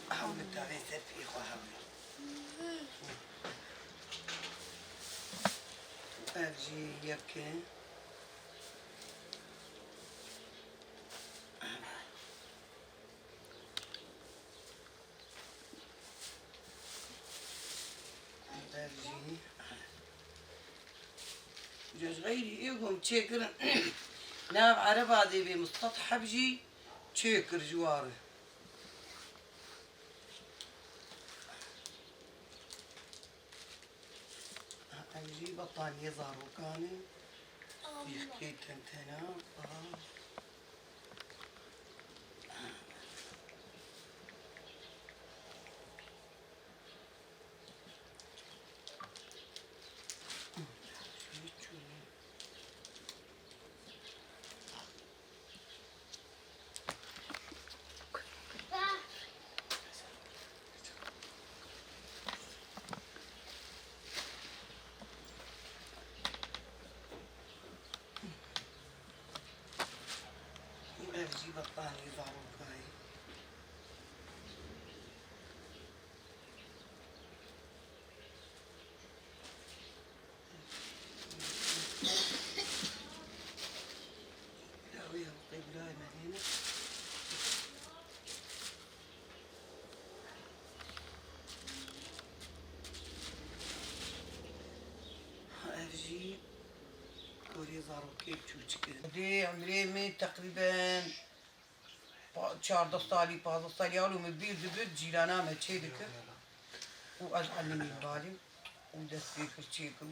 حاول التعريف في إخوة أجي يبكي أجي جوز غيري يقوم تشكر نام على بعضي بمسطح بجي تشكر جواره أجي بطانية ظهره كانت يحكي تنتنا أجي بطانية ظهره كاي لاويها طيب لاي مدينة أجي كوري ظهره كيف تشوشكر دي عمري مي تقريبا 14 سالي 15 سالي أولو مبير دبت جيلانا ما تشيدك وأجعلني بالي ودست بيكر تشيكر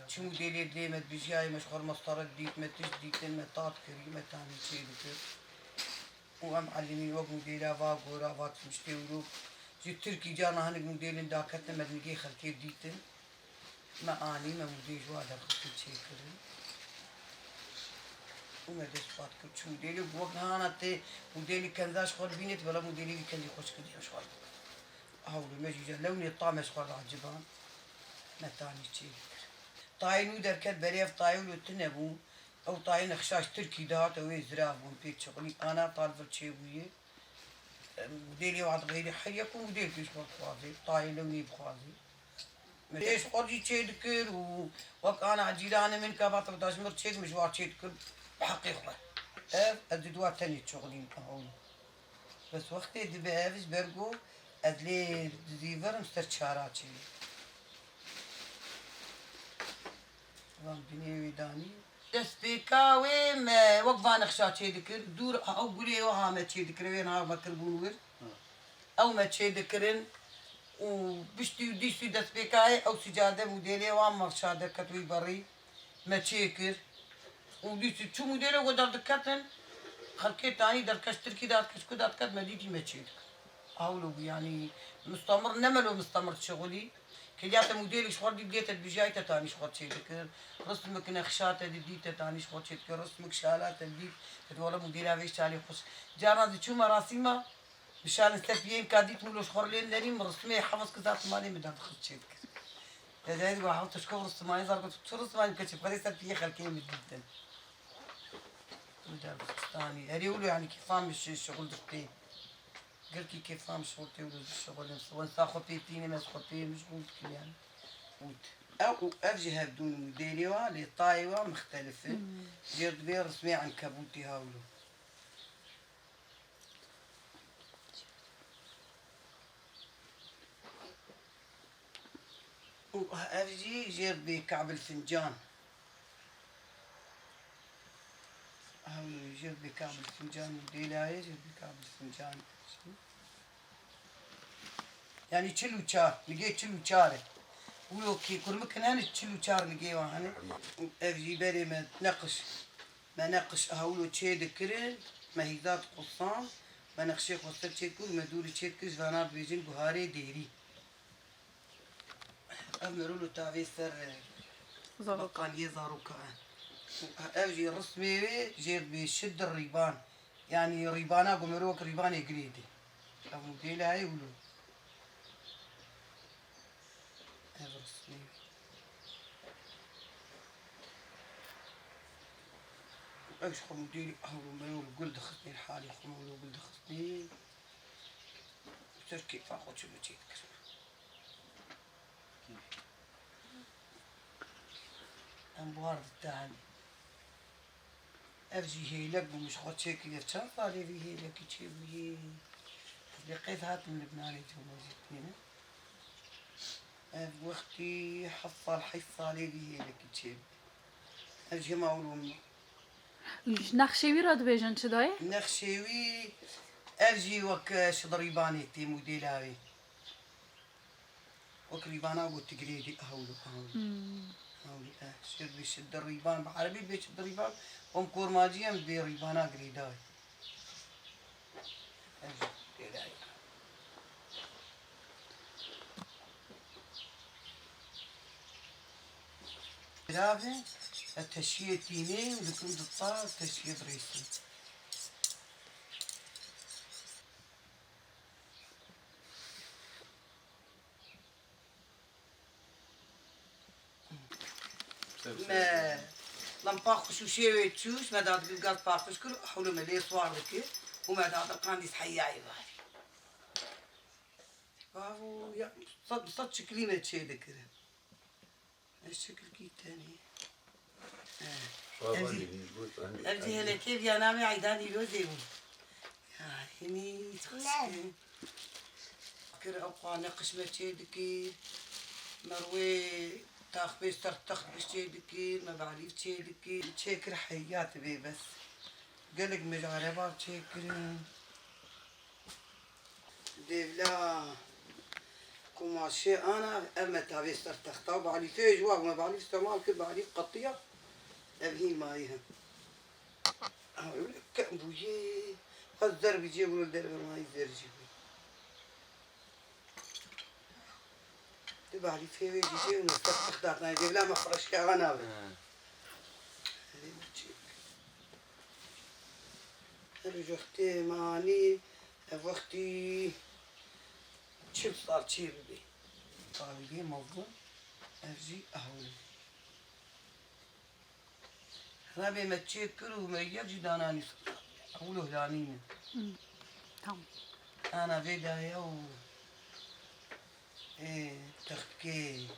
شو ديلي ديمت بجاي مشغل مسطرة ديت ما تجديت ما طاط كريمة تاني تشيدك وأم علمين وقت مديلا فاقورا فات مشتورو جي تركي جانا هنك مديلين داكتنا مدنقي خلكي ديتن ما آني ما مديج وادا خلكي تشيكرن وما دست فات كل شو مديلي بوقت هانتي مديلي كان ذا شغل بينت ولا مديلي كان يخش كدي شغل هاولو ماجي جا لوني الطعم شغل عجبان ما تاني تشيكر طاين ودر كد بريف طايولو تنبو او طاين خشاش تركي دات او زراف بيت شغلي انا طالب الشيويه مديري واحد غيري حيكم مدير كيش بخوازي طاين لوني بخوازي ايش قرجي تشيدكر وك انا عجيلانه من كابات بداش مرتشيك مشوار تشيدكر بحقيقه ادوات تاني شغلين هون بس وقت دي بافش برجو ادلي ديفر مستشاراتي ربني وداني دستيكاوي ما وقفان خشات تشيدكر دور او قولي وها ما تشيدكر وين ها ما كربون او ما تشيدكرن وبشتي وديشتي دستيكاي او سجاده موديلي وام مرشاده كتوي بري ما تشيكر وديشتي شو موديلي ودار دكتن خلكيت تاني در كشتركي دار كشكو دار كد مديتي ما تشيدكر اولو يعني مستمر نملو مستمر شغلي كليات موديلي شغل دي ديت بجايته تاني شغل تشيدكر رسمك نخشاته دي ديته تاني شغل تشيدكر رسمك شالات دي تقول موديلي هذي شالي خش جانا دي شو مراسمه مشان السفيين كاديت ملوش خورلين نريم رسمي حفظ كذات مالي مدام خش تشيدكر هذا يقول حاول تشكر رسمي زرقت شو رسمي كشف قريت سفيه خلكي جدا مدام ثاني هذي يقولوا يعني كيف فاهم الشغل دقيق قلت كيف فاهم شغلتي ولد الشغل وين تاخذ بيتيني ما تاخذ بيه مشغول يعني أو أرجع بدون موديليوا لطايوا مختلفة جرد بير رسمي عن كابوتي هاولو وأرجي جرد بكعب الفنجان هاولو جرد بكعب الفنجان موديلاي جرد بكعب الفنجان يعني تشلو تشار لقيت تشلو تشاره ولو كي كل مكان أنا تشلو تشار لقيه أنا أرجي بري ما نقش أهولو تشيد كرن ما هي ذات قصان ما نقشي قصة تشيد كل ما دوري تشيد كز فانا بيجين بهاري ديري أمرولو تافي سر بقان يظهروا كأن أرجي رسمي جير بشد الريبان يعني ريبانا قمروك ريبان يقريدي أبو ديلا هاي ولو رسمي ايش خموديلي اهو ملول قلد خصني الحالي خمولو قلد خصني تركي فاخو شو بتشيك ام بوارد التاني ارجي هي لك ومش خد شيك يتشان صاري في هي لك تشيبي لقيت هات من لبنان جوزتني واختي حصل حصة لي هي لك تشيب ارجي ما اقولون نخشوی را دبیجن چه دای؟ نخشوي ارجي وك شضريباني تي موديلاوي وك ريبانا قلت تقريدي هولو هولي شد بيشد الريبان بعربي بيشد الريبان ومكور ماجيا بدي ريبانا قريداي ارجي ديلاي رابع التشييد تينين ولكم دطار التشييد ريسي ما لمباخ شو شيء تشوش ما داد بالقاز باخش كل حول ما ليه صوار لك وما داد القانديس حياي باري باهو يا صد شكلي ما تشي ذكر الشكل كي تاني ارجي هلا كيف يا نامي عيداني لوزيون هني تخسكي كر ابقى نقش ما تشي ذكر مروي تاخ بيستر تخ بشتي دكير ما بعرف تشي دكير تشيكر حيات بي بس قلق مجعربة تشيكر ديفلا كماشي انا اما تابيستر تختا وبعرف تيج واق ما بعرف استعمال كل بعرف قطية ابهي مايها اقول لك بويه الدرب يجيبوا الدرب ما يقدر يجيبوا تبع لي في ويجي شيء ونفتح دارنا يجيب لا مخرج كأنا هذه رجعتي ماني وقتي شو صار شيء بي طالبي موضوع ارجي اهون ربي ما تشكر وما يجي داناني اقوله هلانين تمام انا بدايه و ايه تخكي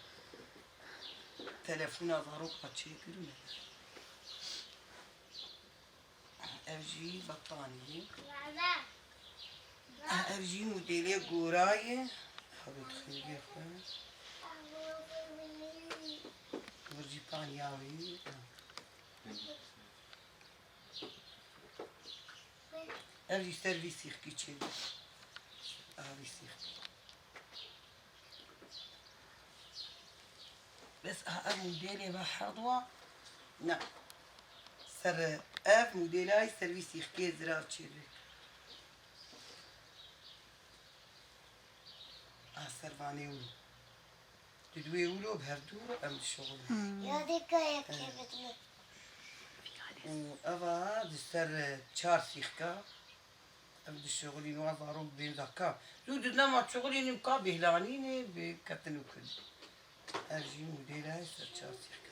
تلفون ضروك بتشكر ارجي بطانية ارجي موديلي قوراية حبيت خلقي فاس ارجي بانياوي ارجي سيرفيسيخ كيتشي سيرفيسيخ بس موديلي بحضوة نعم سر موديلاي سيرفيسيخ كي زرار تشيري سرفاني ولو تدوي ولو بهردو ام الشغل يا ديك يا كيف وأبا دستر تشار سيخكا أبد الشغلين وظهروا بين ذكا زودنا ما شغلين مقابل هلانين بكتن وكل أرجي موديلا يسر تشار سيخكا